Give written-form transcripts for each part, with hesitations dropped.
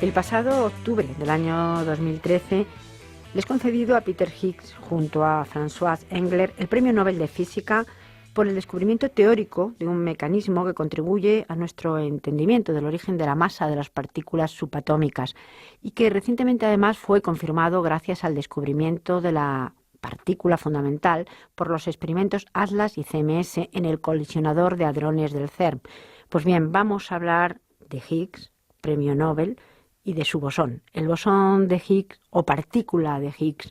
El pasado octubre del año 2013 le es concedido a Peter Higgs, junto a François Englert, el Premio Nobel de Física por el descubrimiento teórico de un mecanismo que contribuye a nuestro entendimiento del origen de la masa de las partículas subatómicas y que recientemente además fue confirmado gracias al descubrimiento de la partícula fundamental por los experimentos ATLAS y CMS en el colisionador de hadrones del CERN. Pues bien, vamos a hablar de Higgs, Premio Nobel, y de su bosón, el bosón de Higgs o partícula de Higgs.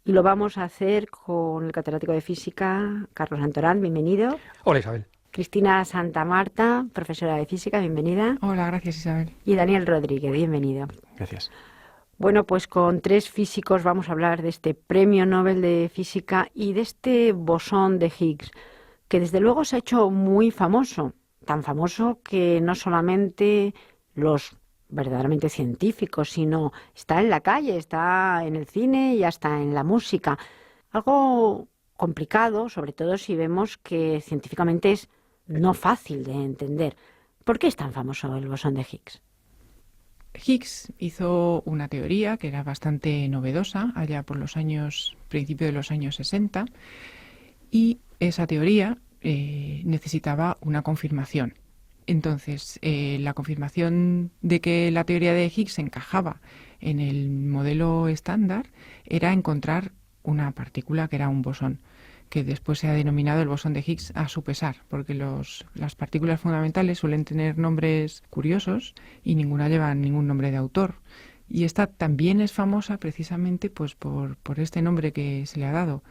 Y lo vamos a hacer con el catedrático de física, Carlos Santorán, bienvenido. Hola, Isabel. Cristina Santamarta, profesora de física, bienvenida. Hola, gracias, Isabel. Y Daniel Rodríguez, bienvenido. Gracias. Bueno, pues con tres físicos vamos a hablar de este Premio Nobel de Física y de este bosón de Higgs, que desde luego se ha hecho muy famoso, tan famoso que no solamente los verdaderamente científicos, sino está en la calle, está en el cine y hasta en la música. Algo complicado, sobre todo si vemos que científicamente es no fácil de entender. ¿Por qué es tan famoso el bosón de Higgs? Higgs hizo una teoría que era bastante novedosa allá por principio de los años 60, y esa teoría necesitaba una confirmación. Entonces, la confirmación de que la teoría de Higgs encajaba en el modelo estándar era encontrar una partícula que era un bosón, que después se ha denominado el bosón de Higgs a su pesar, porque las partículas fundamentales suelen tener nombres curiosos y ninguna lleva ningún nombre de autor. Y esta también es famosa precisamente pues por este nombre que se le ha dado.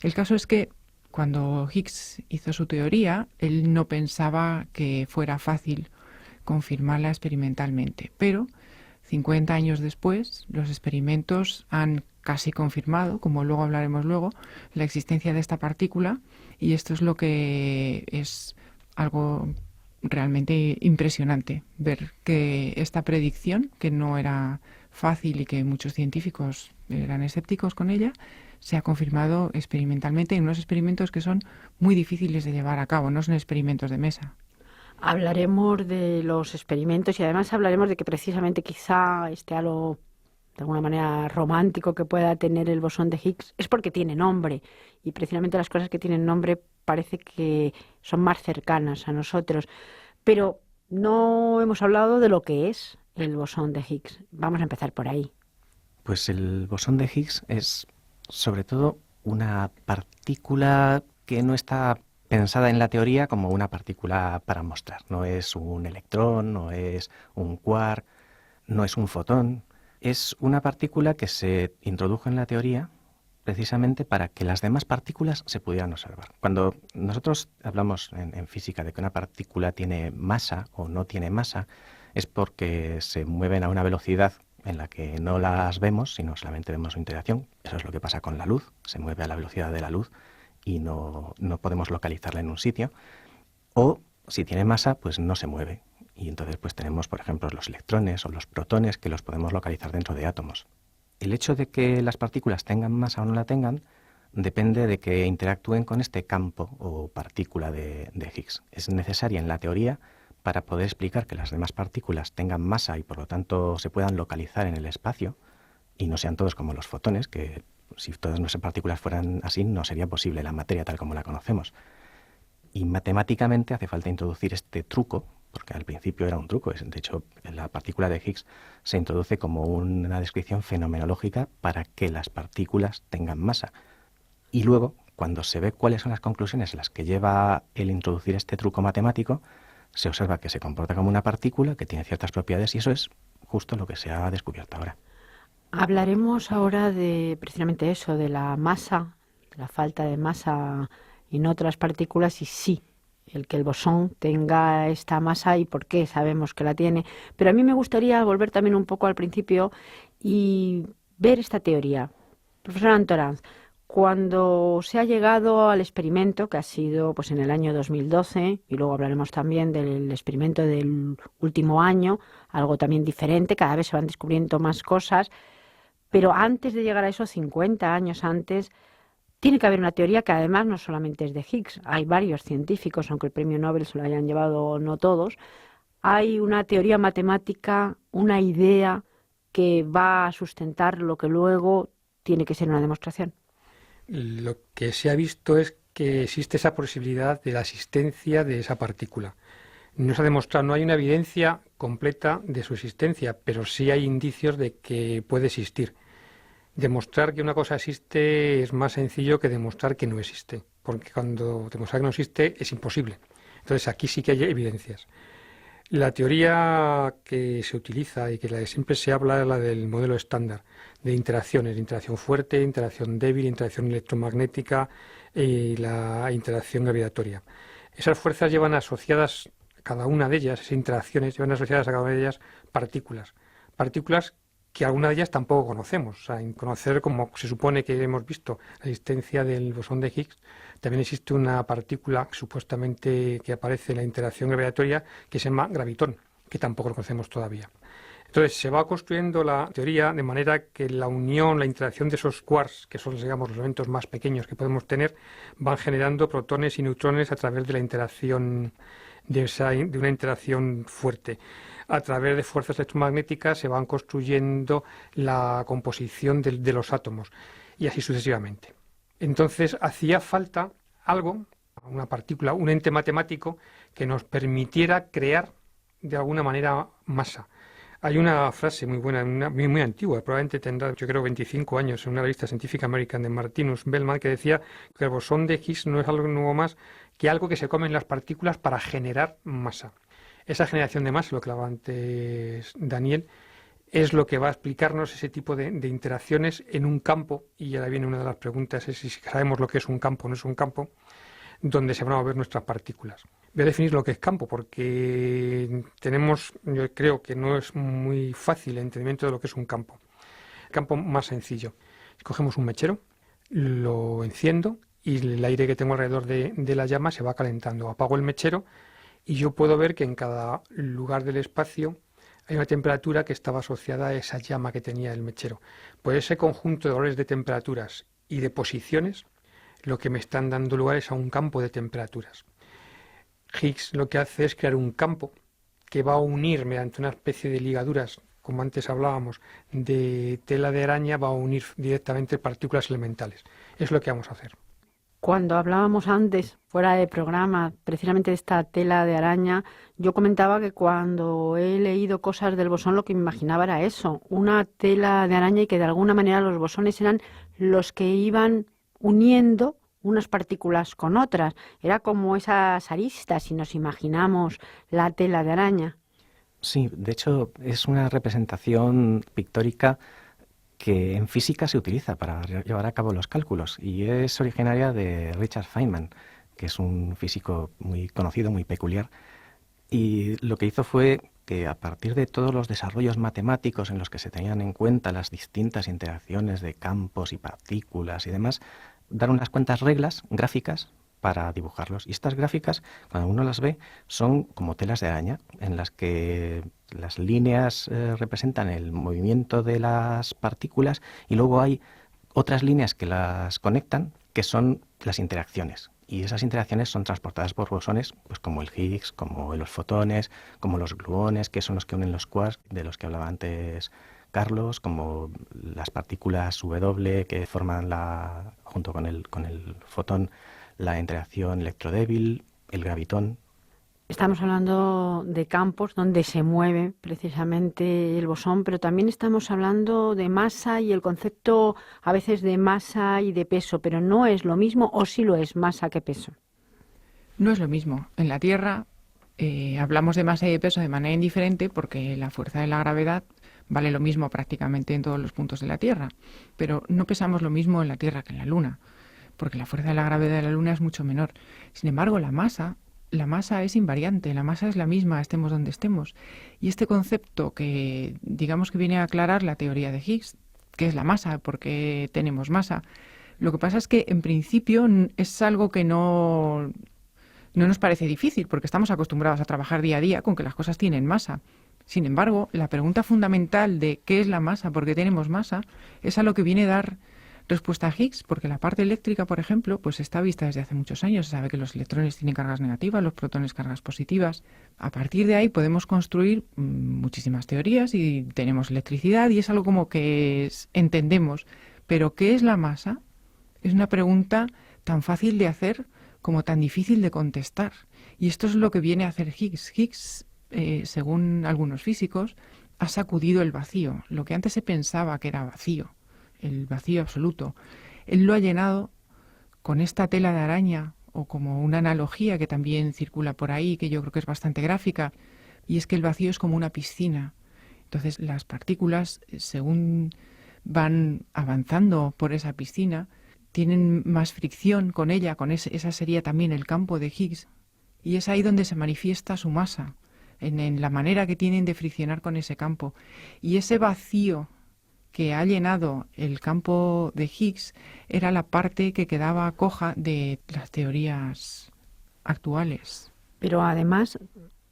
El caso es que cuando Higgs hizo su teoría, él no pensaba que fuera fácil confirmarla experimentalmente, pero 50 años después los experimentos han casi confirmado, como luego hablaremos luego, la existencia de esta partícula, y esto es lo que es algo realmente impresionante, ver que esta predicción, que no era fácil y que muchos científicos eran escépticos con ella, se ha confirmado experimentalmente en unos experimentos que son muy difíciles de llevar a cabo, no son experimentos de mesa. Hablaremos de los experimentos y además hablaremos de que precisamente quizá algo de alguna manera romántico que pueda tener el bosón de Higgs es porque tiene nombre, y precisamente las cosas que tienen nombre parece que son más cercanas a nosotros. Pero no hemos hablado de lo que es el bosón de Higgs. Vamos a empezar por ahí. Pues el bosón de Higgs es sobre todo una partícula que no está pensada en la teoría como una partícula para mostrar. No es un electrón, no es un quark, no es un fotón. Es una partícula que se introdujo en la teoría precisamente para que las demás partículas se pudieran observar. Cuando nosotros hablamos en física de que una partícula tiene masa o no tiene masa, es porque se mueven a una velocidad en la que no las vemos, sino solamente vemos su interacción. Eso es lo que pasa con la luz, se mueve a la velocidad de la luz y no podemos localizarla en un sitio. O si tiene masa, pues no se mueve. Y entonces pues tenemos, por ejemplo, los electrones o los protones que los podemos localizar dentro de átomos. El hecho de que las partículas tengan masa o no la tengan depende de que interactúen con este campo o partícula de Higgs. Es necesaria en la teoría para poder explicar que las demás partículas tengan masa y por lo tanto se puedan localizar en el espacio y no sean todos como los fotones, que si todas nuestras partículas fueran así no sería posible la materia tal como la conocemos. Y matemáticamente hace falta introducir este truco, porque al principio era un truco. De hecho, la partícula de Higgs se introduce como una descripción fenomenológica para que las partículas tengan masa. Y luego, cuando se ve cuáles son las conclusiones a las que lleva el introducir este truco matemático, se observa que se comporta como una partícula que tiene ciertas propiedades y eso es justo lo que se ha descubierto ahora. Hablaremos ahora de precisamente eso, de la masa, de la falta de masa en otras partículas y sí, el que el bosón tenga esta masa y por qué sabemos que la tiene. Pero a mí me gustaría volver también un poco al principio y ver esta teoría. Profesor Antoranz, cuando se ha llegado al experimento, que ha sido pues en el año 2012, y luego hablaremos también del experimento del último año, algo también diferente, cada vez se van descubriendo más cosas, pero antes de llegar a eso, 50 años antes, tiene que haber una teoría que además no solamente es de Higgs, hay varios científicos, aunque el premio Nobel se lo hayan llevado no todos, hay una teoría matemática, una idea que va a sustentar lo que luego tiene que ser una demostración. Lo que se ha visto es que existe esa posibilidad de la existencia de esa partícula. No se ha demostrado, no hay una evidencia completa de su existencia, pero sí hay indicios de que puede existir. Demostrar que una cosa existe es más sencillo que demostrar que no existe, porque cuando demostrar que no existe es imposible. Entonces aquí sí que hay evidencias. La teoría que se utiliza y que siempre se habla es la del modelo estándar de interacciones, interacción fuerte, interacción débil, interacción electromagnética y la interacción gravitatoria. Esas fuerzas llevan asociadas, cada una de ellas, esas interacciones llevan asociadas a cada una de ellas partículas. Partículas que algunas de ellas tampoco conocemos. O sea, en conocer, como se supone que hemos visto, la existencia del bosón de Higgs, también existe una partícula supuestamente que aparece en la interacción gravitatoria que se llama gravitón, que tampoco lo conocemos todavía. Entonces se va construyendo la teoría de manera que la unión, la interacción de esos quarks, que son, digamos, los elementos más pequeños que podemos tener, van generando protones y neutrones a través de la interacción de una interacción fuerte. A través de fuerzas electromagnéticas se van construyendo la composición de los átomos y así sucesivamente. Entonces hacía falta algo, una partícula, un ente matemático que nos permitiera crear de alguna manera masa. Hay una frase muy buena, muy antigua, probablemente tendrá, yo creo, 25 años, en una revista científica americana de Martinus Bellman, que decía que el bosón de Higgs no es algo nuevo más que algo que se comen las partículas para generar masa. Esa generación de masa, lo que hablaba antes Daniel, es lo que va a explicarnos ese tipo de interacciones en un campo, y ahora viene una de las preguntas, es si sabemos lo que es un campo o no es un campo, donde se van a mover nuestras partículas. Voy a definir lo que es campo, porque yo creo que no es muy fácil el entendimiento de lo que es un campo. El campo más sencillo. Cogemos un mechero, lo enciendo y el aire que tengo alrededor de la llama se va calentando. Apago el mechero y yo puedo ver que en cada lugar del espacio hay una temperatura que estaba asociada a esa llama que tenía el mechero. Pues ese conjunto de valores de temperaturas y de posiciones, lo que me están dando lugar es a un campo de temperaturas. Higgs lo que hace es crear un campo que va a unir mediante una especie de ligaduras, como antes hablábamos, de tela de araña, va a unir directamente partículas elementales. Es lo que vamos a hacer. Cuando hablábamos antes, fuera de programa, precisamente de esta tela de araña, yo comentaba que cuando he leído cosas del bosón lo que me imaginaba era eso, una tela de araña, y que de alguna manera los bosones eran los que iban uniendo unas partículas con otras. Era como esas aristas, si nos imaginamos la tela de araña. Sí, de hecho es una representación pictórica que en física se utiliza para llevar a cabo los cálculos y es originaria de Richard Feynman, que es un físico muy conocido, muy peculiar, y lo que hizo fue que a partir de todos los desarrollos matemáticos en los que se tenían en cuenta las distintas interacciones de campos y partículas y demás, dar unas cuantas reglas gráficas para dibujarlos. Y estas gráficas, cuando uno las ve, son como telas de araña, en las que las líneas representan el movimiento de las partículas y luego hay otras líneas que las conectan, que son las interacciones. Y esas interacciones son transportadas por bosones, pues como el Higgs, como los fotones, como los gluones, que son los que unen los quarks, de los que hablaba antes Carlos, como las partículas W que forman junto con el fotón, la interacción electrodébil, el gravitón. Estamos hablando de campos donde se mueve precisamente el bosón, pero también estamos hablando de masa y el concepto a veces de masa y de peso, pero no es lo mismo, o sí lo es, masa que peso. No es lo mismo. En la Tierra hablamos de masa y de peso de manera indiferente porque la fuerza de la gravedad vale lo mismo prácticamente en todos los puntos de la Tierra, pero no pesamos lo mismo en la Tierra que en la Luna, porque la fuerza de la gravedad de la Luna es mucho menor. Sin embargo, la masa es invariante, la masa es la misma, estemos donde estemos. Y este concepto que digamos que viene a aclarar la teoría de Higgs, que es la masa, porque tenemos masa. Lo que pasa es que en principio es algo que no nos parece difícil, porque estamos acostumbrados a trabajar día a día con que las cosas tienen masa. Sin embargo, la pregunta fundamental de qué es la masa, por qué tenemos masa, es a lo que viene a dar respuesta a Higgs, porque la parte eléctrica, por ejemplo, pues está vista desde hace muchos años. Se sabe que los electrones tienen cargas negativas, los protones cargas positivas. A partir de ahí podemos construir muchísimas teorías y tenemos electricidad y es algo como que entendemos. Pero ¿qué es la masa? Es una pregunta tan fácil de hacer como tan difícil de contestar. Y esto es lo que viene a hacer Higgs. Higgs, según algunos físicos, ha sacudido el vacío. Lo que antes se pensaba que era vacío, el vacío absoluto, él lo ha llenado con esta tela de araña, o como una analogía que también circula por ahí, que yo creo que es bastante gráfica, y es que el vacío es como una piscina. Entonces las partículas, según van avanzando por esa piscina, tienen más fricción con ella, esa sería también el campo de Higgs, y es ahí donde se manifiesta su masa, en la manera que tienen de friccionar con ese campo. Y ese vacío que ha llenado el campo de Higgs era la parte que quedaba coja de las teorías actuales. Pero además,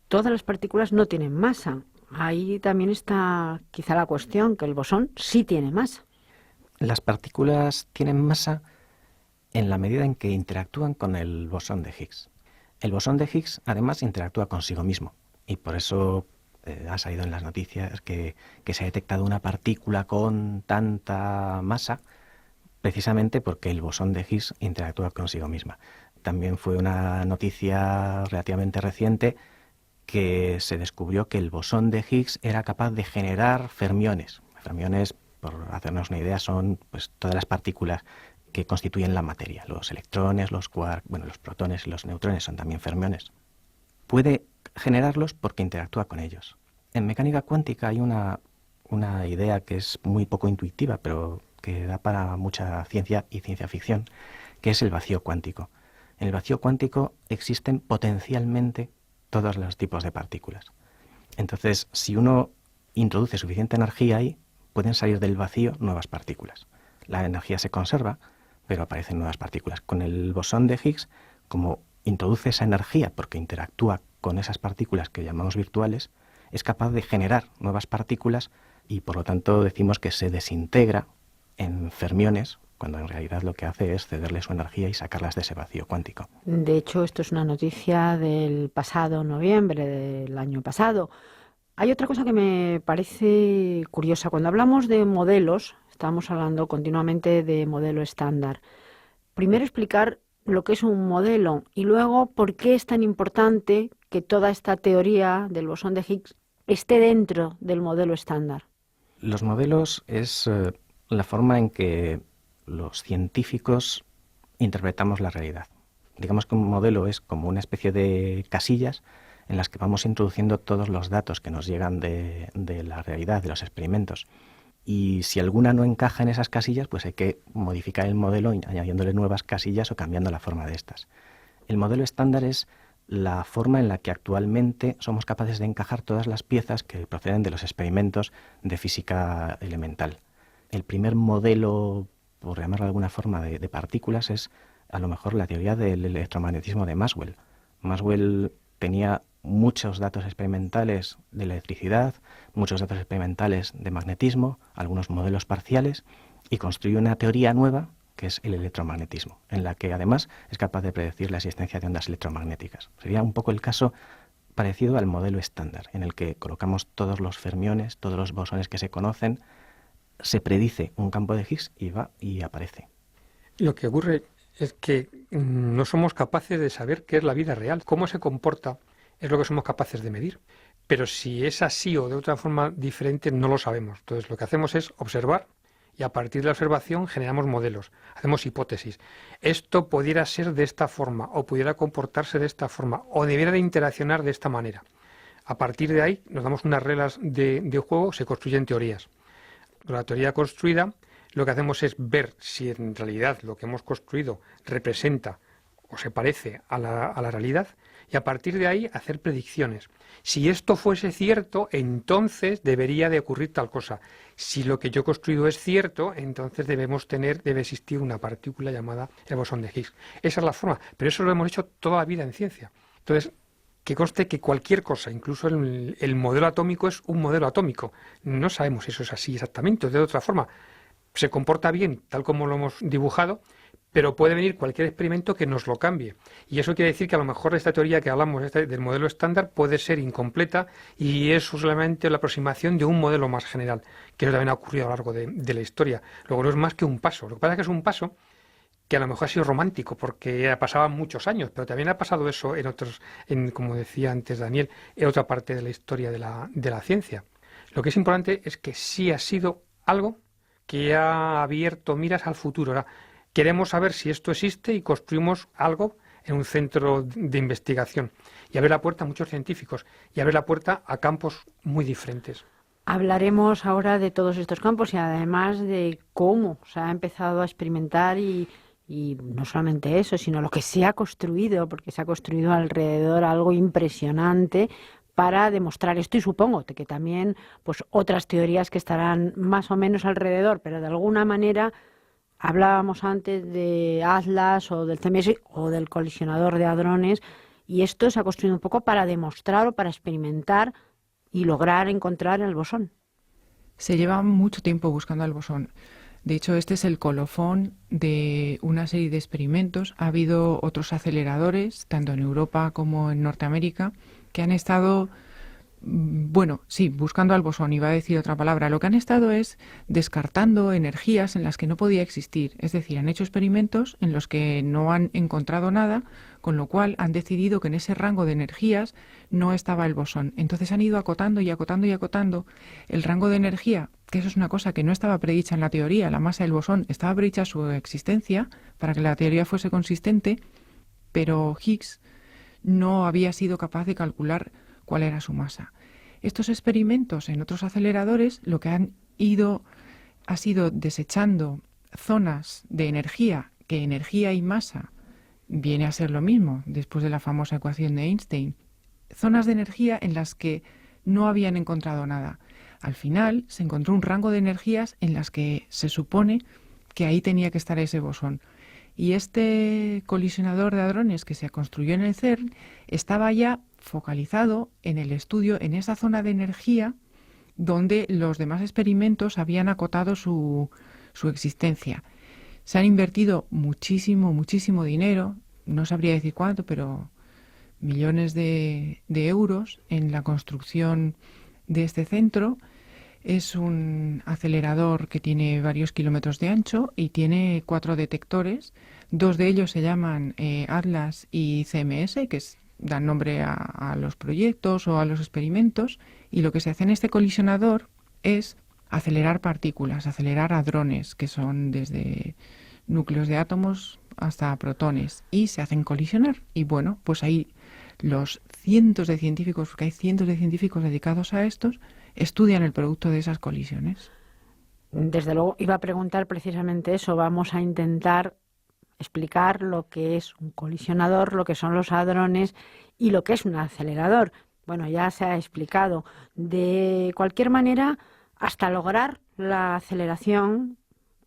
todas las partículas no tienen masa. Ahí también está quizá la cuestión, que el bosón sí tiene masa. Las partículas tienen masa en la medida en que interactúan con el bosón de Higgs. El bosón de Higgs, además, interactúa consigo mismo. Y por eso ha salido en las noticias que se ha detectado una partícula con tanta masa, precisamente porque el bosón de Higgs interactúa consigo misma. También fue una noticia relativamente reciente que se descubrió que el bosón de Higgs era capaz de generar fermiones. Fermiones, por hacernos una idea, son pues todas las partículas que constituyen la materia. Los electrones, los quarks, los protones y los neutrones son también fermiones. Puede generarlos porque interactúa con ellos. En mecánica cuántica hay una idea que es muy poco intuitiva, pero que da para mucha ciencia y ciencia ficción, que es el vacío cuántico. En el vacío cuántico existen potencialmente todos los tipos de partículas. Entonces, si uno introduce suficiente energía ahí, pueden salir del vacío nuevas partículas. La energía se conserva, pero aparecen nuevas partículas. Con el bosón de Higgs, como introduce esa energía porque interactúa con esas partículas que llamamos virtuales, es capaz de generar nuevas partículas y por lo tanto decimos que se desintegra en fermiones, cuando en realidad lo que hace es cederle su energía y sacarlas de ese vacío cuántico. De hecho, esto es una noticia del pasado noviembre del año pasado. Hay otra cosa que me parece curiosa. Cuando hablamos de modelos, estamos hablando continuamente de modelo estándar. Primero explicar lo que es un modelo y luego por qué es tan importante que toda esta teoría del bosón de Higgs esté dentro del modelo estándar. Los modelos es la forma en que los científicos interpretamos la realidad. Digamos que un modelo es como una especie de casillas en las que vamos introduciendo todos los datos que nos llegan de la realidad, de los experimentos. Y si alguna no encaja en esas casillas, pues hay que modificar el modelo añadiéndole nuevas casillas o cambiando la forma de estas. El modelo estándar es la forma en la que actualmente somos capaces de encajar todas las piezas que proceden de los experimentos de física elemental. El primer modelo, por llamarlo de alguna forma, de partículas es a lo mejor la teoría del electromagnetismo de Maxwell. Maxwell tenía muchos datos experimentales de electricidad, muchos datos experimentales de magnetismo, algunos modelos parciales, y construyó una teoría nueva que es el electromagnetismo, en la que además es capaz de predecir la existencia de ondas electromagnéticas. Sería un poco el caso parecido al modelo estándar, en el que colocamos todos los fermiones, todos los bosones que se conocen, se predice un campo de Higgs y va y aparece. Lo que ocurre es que no somos capaces de saber qué es la vida real, cómo se comporta, es lo que somos capaces de medir. Pero si es así o de otra forma diferente, no lo sabemos. Entonces lo que hacemos es observar y a partir de la observación generamos modelos, hacemos hipótesis. Esto pudiera ser de esta forma o pudiera comportarse de esta forma o debiera de interaccionar de esta manera. A partir de ahí nos damos unas reglas de juego, se construyen teorías. La teoría construida, lo que hacemos es ver si en realidad lo que hemos construido representa o se parece a la realidad y a partir de ahí hacer predicciones. Si esto fuese cierto, entonces debería de ocurrir tal cosa. Si lo que yo he construido es cierto, entonces debe existir una partícula llamada el bosón de Higgs. Esa es la forma, pero eso lo hemos hecho toda la vida en ciencia. Entonces, que conste que cualquier cosa, incluso el modelo atómico es un modelo atómico. No sabemos si eso es así exactamente o de otra forma. se comporta bien, tal como lo hemos dibujado, pero puede venir cualquier experimento que nos lo cambie. Y eso quiere decir que a lo mejor esta teoría que hablamos del modelo estándar puede ser incompleta y es solamente la aproximación de un modelo más general, que eso también ha ocurrido a lo largo de la historia. Luego no es más que un paso. Lo que pasa es que es un paso que a lo mejor ha sido romántico porque pasaban muchos años, pero también ha pasado eso en otros, como decía antes Daniel, en otra parte de la historia de la ciencia. Lo que es importante es que sí ha sido algo que ha abierto miras al futuro. Ahora, queremos saber si esto existe y construimos algo en un centro de investigación y abre la puerta a muchos científicos y abre la puerta a campos muy diferentes. Hablaremos ahora de todos estos campos y además de cómo se ha empezado a experimentar y no solamente eso, sino lo que se ha construido, porque se ha construido alrededor algo impresionante para demostrar esto y supongo que también pues otras teorías que estarán más o menos alrededor, pero de alguna manera hablábamos antes de Atlas o del CMS o del colisionador de hadrones y esto se ha construido un poco para demostrar o para experimentar y lograr encontrar el bosón. Se lleva mucho tiempo buscando el bosón. De hecho, este es el colofón de una serie de experimentos. Ha habido otros aceleradores, tanto en Europa como en Norteamérica, que han estado, buscando al bosón, iba a decir otra palabra. Lo que han estado es descartando energías en las que no podía existir. Es decir, han hecho experimentos en los que no han encontrado nada, con lo cual han decidido que en ese rango de energías no estaba el bosón. Entonces han ido acotando y acotando y acotando el rango de energía, que eso es una cosa que no estaba predicha en la teoría. La masa del bosón estaba predicha su existencia para que la teoría fuese consistente, pero Higgs no había sido capaz de calcular cuál era su masa. Estos experimentos en otros aceleradores lo que han ido ha sido desechando zonas de energía, que energía y masa viene a ser lo mismo después de la famosa ecuación de Einstein, zonas de energía en las que no habían encontrado nada. Al final se encontró un rango de energías en las que se supone que ahí tenía que estar ese bosón. Y este colisionador de hadrones que se construyó en el CERN estaba ya focalizado en el estudio, en esa zona de energía donde los demás experimentos habían acotado su existencia. Se han invertido muchísimo dinero, no sabría decir cuánto, pero millones de euros en la construcción de este centro. Es un acelerador que tiene varios kilómetros de ancho y tiene 4 detectores. 2 de ellos se llaman Atlas y CMS, que dan nombre a los proyectos o a los experimentos. Y lo que se hace en este colisionador es acelerar partículas, acelerar hadrones, que son desde núcleos de átomos hasta protones, y se hacen colisionar. Y bueno, pues ahí los cientos de científicos, porque hay cientos de científicos dedicados a estos, estudian el producto de esas colisiones. Desde luego iba a preguntar precisamente eso. Vamos a intentar explicar lo que es un colisionador, lo que son los hadrones y lo que es un acelerador. Bueno, ya se ha explicado. De cualquier manera, hasta lograr la aceleración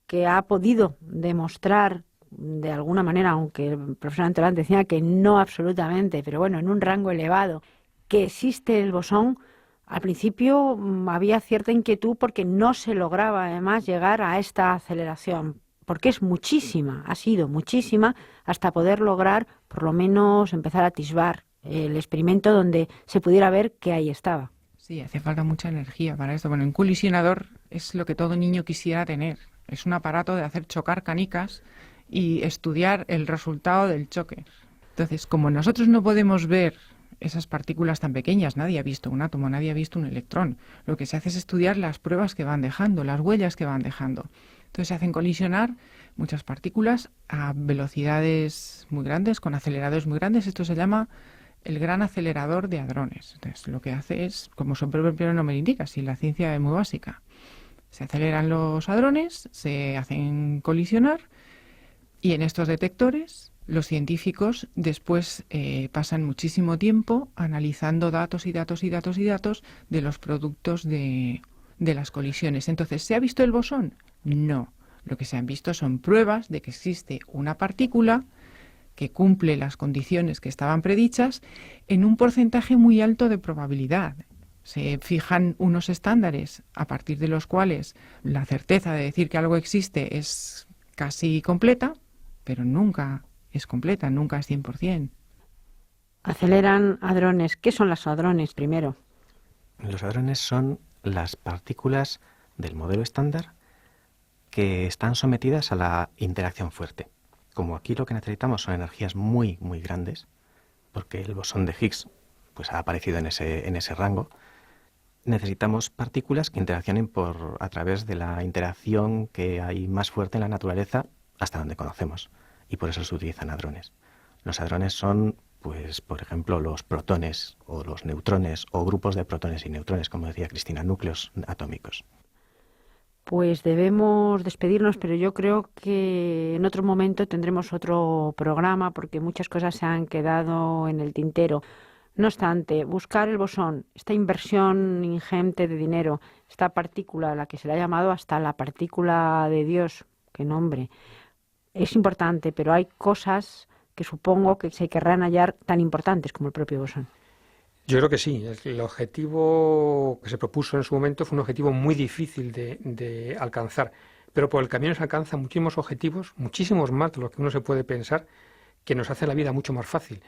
que ha podido demostrar de alguna manera, aunque el profesor Antelán decía que no absolutamente, pero bueno, en un rango elevado, que existe el bosón. Al principio había cierta inquietud porque no se lograba además llegar a esta aceleración, porque es muchísima, ha sido muchísima, hasta poder lograr por lo menos empezar a atisbar el experimento donde se pudiera ver que ahí estaba. Sí, hace falta mucha energía para esto. Bueno, un colisionador es lo que todo niño quisiera tener. Es un aparato de hacer chocar canicas y estudiar el resultado del choque. Entonces, como nosotros no podemos ver esas partículas tan pequeñas, nadie ha visto un átomo, nadie ha visto un electrón. Lo que se hace es estudiar las pruebas que van dejando, las huellas que van dejando. Entonces se hacen colisionar muchas partículas a velocidades muy grandes, con aceleradores muy grandes. Esto se llama el gran acelerador de hadrones. Entonces lo que hace es, como su propio nombre indica, si la ciencia es muy básica, se aceleran los hadrones, se hacen colisionar y en estos detectores los científicos después pasan muchísimo tiempo analizando datos y datos y datos y datos de los productos de las colisiones. Entonces, ¿se ha visto el bosón? No. Lo que se han visto son pruebas de que existe una partícula que cumple las condiciones que estaban predichas en un porcentaje muy alto de probabilidad. Se fijan unos estándares a partir de los cuales la certeza de decir que algo existe es casi completa, pero nunca es completa, nunca es 100%. Aceleran hadrones. ¿Qué son los hadrones primero? Los hadrones son las partículas del modelo estándar que están sometidas a la interacción fuerte. Como aquí lo que necesitamos son energías muy, muy grandes, porque el bosón de Higgs pues, ha aparecido en ese rango, necesitamos partículas que interaccionen a través de la interacción que hay más fuerte en la naturaleza hasta donde conocemos, y por eso se utilizan hadrones. Los hadrones son, pues, por ejemplo, los protones o los neutrones o grupos de protones y neutrones, como decía Cristina, núcleos atómicos. Pues debemos despedirnos, pero yo creo que en otro momento tendremos otro programa porque muchas cosas se han quedado en el tintero. No obstante, buscar el bosón, esta inversión ingente de dinero, esta partícula, la que se le ha llamado hasta la partícula de Dios, qué nombre, es importante, pero hay cosas que supongo que se querrán hallar tan importantes como el propio bosón. Yo creo que sí. El objetivo que se propuso en su momento fue un objetivo muy difícil de alcanzar, pero por el camino se alcanzan muchísimos objetivos, muchísimos más de lo que uno se puede pensar, que nos hacen la vida mucho más fácil.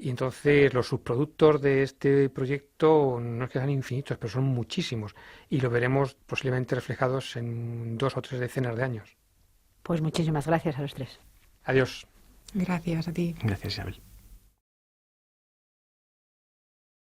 Y entonces los subproductos de este proyecto no es que sean infinitos, pero son muchísimos. Y lo veremos posiblemente reflejados en 2 o 3 decenas de años. Pues muchísimas gracias a los tres. Adiós. Gracias a ti. Gracias, Isabel.